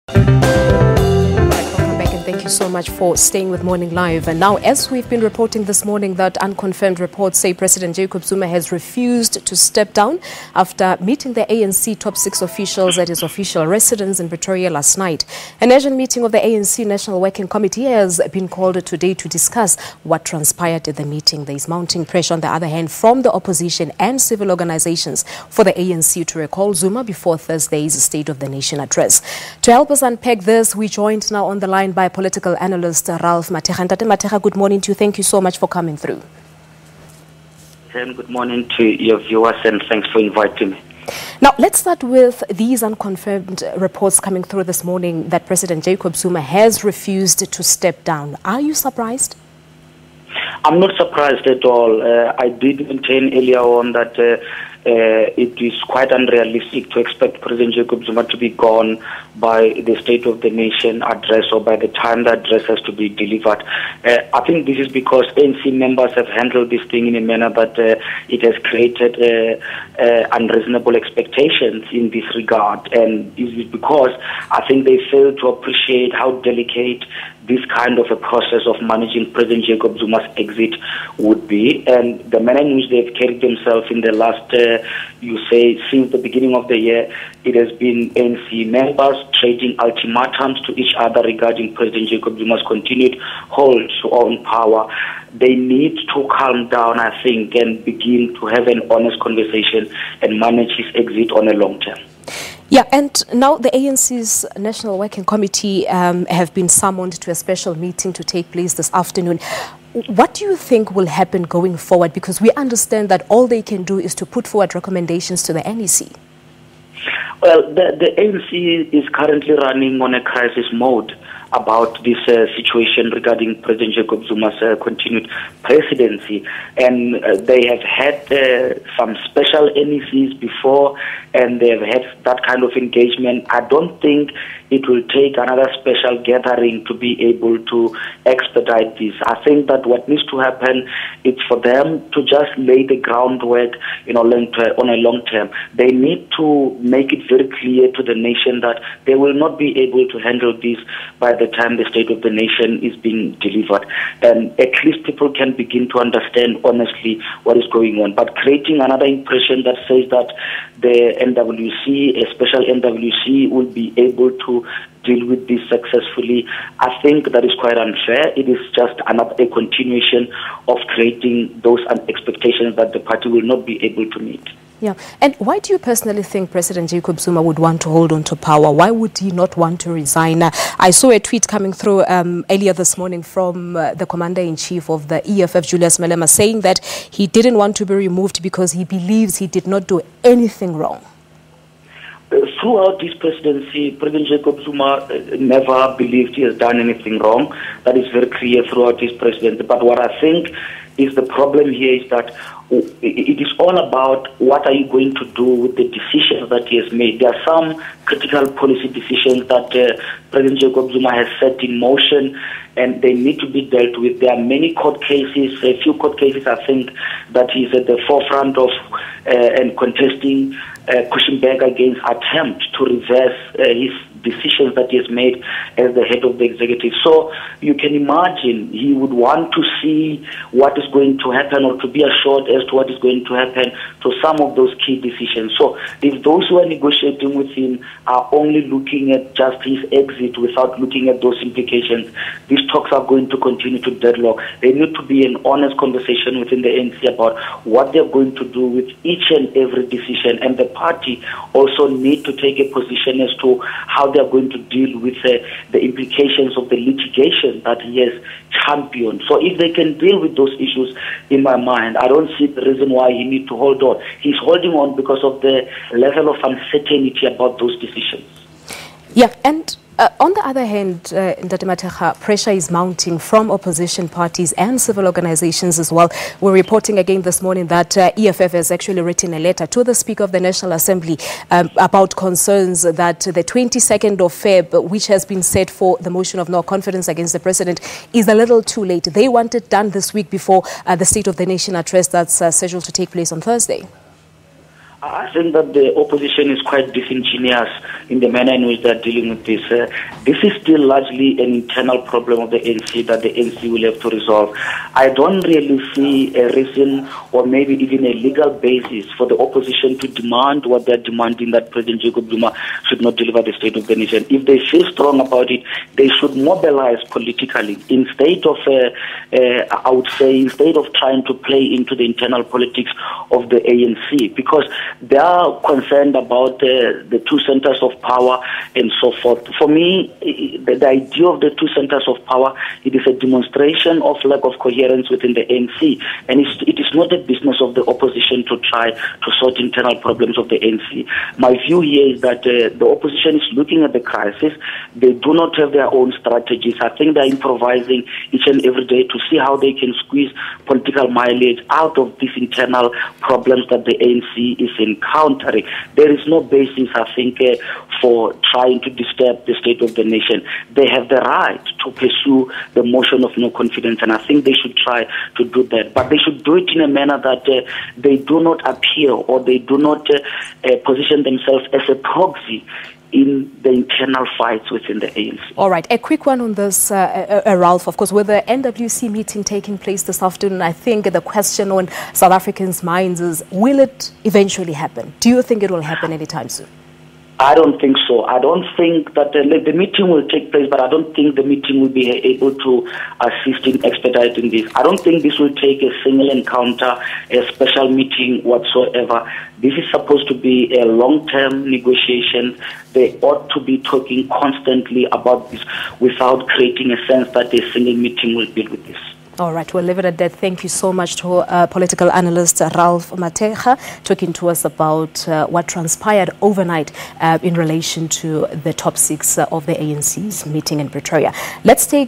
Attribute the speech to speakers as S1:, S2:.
S1: Thank you so much for staying with Morning Live. And now, as we've been reporting this morning, that unconfirmed reports say President Jacob Zuma has refused to step down after meeting the ANC top 6 officials at his official residence in Pretoria last night. An urgent meeting of the ANC National Working Committee has been called today to discuss what transpired at the meeting. There is mounting pressure, on the other hand, from the opposition and civil organizations for the ANC to recall Zuma before Thursday's State of the Nation address. To help us unpack this, we joined now on the line by Political Analyst Ralph Mathekga. Mathekga, good morning to you. Thank you so much for coming through.
S2: Good morning to your viewers and thanks for inviting me.
S1: Now, let's start with these unconfirmed reports coming through this morning that President Jacob Zuma has refused to step down. Are you surprised?
S2: I'm not surprised at all. I did maintain earlier on that it is quite unrealistic to expect President Jacob Zuma to be gone by the State of the Nation address or by the time the address has to be delivered. I think this is because ANC members have handled this thing in a manner that it has created unreasonable expectations in this regard. And this is because I think they fail to appreciate how delicate this kind of a process of managing President Jacob Zuma's exit would be, and the manner in which they've carried themselves in the last, since the beginning of the year, it has been ANC members trading ultimatums to each other regarding President Jacob Zuma's continued hold on power. They need to calm down, I think, and begin to have an honest conversation and manage his exit on a long term.
S1: Yeah, and now the ANC's National Working Committee have been summoned to a special meeting to take place this afternoon. What do you think will happen going forward? Because we understand that all they can do is to put forward recommendations to the NEC.
S2: Well, the ANC is currently running on a crisis mode about this situation regarding President Jacob Zuma's continued presidency. And they have had some special NECs before, and they have had that kind of engagement. I don't think it will take another special gathering to be able to expedite this. I think that what needs to happen is for them to just lay the groundwork on a long term. They need to make it very clear to the nation that they will not be able to handle this by the time the State of the Nation is being delivered. And at least people can begin to understand honestly what is going on. But creating another impression that says that the NWC, a special NWC, will be able to deal with this successfully, I think that is quite unfair. It is just a continuation of creating those expectations that the party will not be able to meet.
S1: Yeah, and why do you personally think President Jacob Zuma would want to hold on to power? Why would he not want to resign? I saw a tweet coming through earlier this morning from the Commander-in-Chief of the EFF, Julius Malema, saying that he didn't want to be removed because he believes he did not do anything wrong.
S2: Throughout his presidency, President Jacob Zuma never believed he has done anything wrong. That is very clear throughout his presidency. But what I think is the problem here is that it is all about what are you going to do with the decisions that he has made. There are some critical policy decisions that President Jacob Zuma has set in motion, and they need to be dealt with. There are many court cases, a few court cases I think that he's at the forefront of and contesting, pushing back against attempts to reverse his decisions that he has made as the head of the executive. So you can imagine he would want to see what is going to happen or to be assured as to what is going to happen to some of those key decisions. So if those who are negotiating with him are only looking at just his exit without looking at those implications, these talks are going to continue to deadlock. There need to be an honest conversation within the ANC about what they're going to do with each and every decision, and the party also need to take a position as to how they are going to deal with the implications of the litigation that he has championed. So if they can deal with those issues, in my mind, I don't see the reason why he needs to hold on. He's holding on because of the level of uncertainty about those decisions.
S1: Yeah, and on the other hand, Mathekga, pressure is mounting from opposition parties and civil organizations as well. We're reporting again this morning that EFF has actually written a letter to the Speaker of the National Assembly about concerns that the 22nd of Feb, which has been set for the motion of no confidence against the President, is a little too late. They want it done this week before the State of the Nation address that's scheduled to take place on Thursday.
S2: I think that the opposition is quite disingenuous in the manner in which they're dealing with this. This is still largely an internal problem of the ANC that the ANC will have to resolve. I don't really see a reason or maybe even a legal basis for the opposition to demand what they're demanding, that President Jacob Zuma should not deliver the State of the Nation. If they feel strong about it, they should mobilize politically instead of, I would say, instead of trying to play into the internal politics of the ANC, because they are concerned about the two centers of power and so forth. For me, the idea of the two centers of power, it is a demonstration of lack of coherence within the ANC, and it is not a business of the opposition to try to sort internal problems of the ANC. My view here is that the opposition is looking at the crisis. They do not have their own strategies. I think they're improvising each and every day to see how they can squeeze political mileage out of these internal problems that the ANC is encountering. There is no basis, I think, for trying to disturb the State of the Nation. They have the right to pursue the motion of no confidence, and I think they should try to do that. But they should do it in a manner that they do not appear or they do not position themselves as a proxy in the internal fights within the ANC.
S1: All right, a quick one on this, Ralph. Of course, with the NWC meeting taking place this afternoon, I think the question on South Africans' minds is, will it eventually happen? Do you think it will happen anytime soon?
S2: I don't think so. I don't think that the meeting will take place, but I don't think the meeting will be able to assist in expediting this. I don't think this will take a single encounter, a special meeting whatsoever. This is supposed to be a long-term negotiation. They ought to be talking constantly about this without creating a sense that a single meeting will deal with this.
S1: All right, we'll leave it at that. Thank you so much to political analyst Ralph Mathekga talking to us about what transpired overnight in relation to the top six of the ANC's meeting in Pretoria. Let's take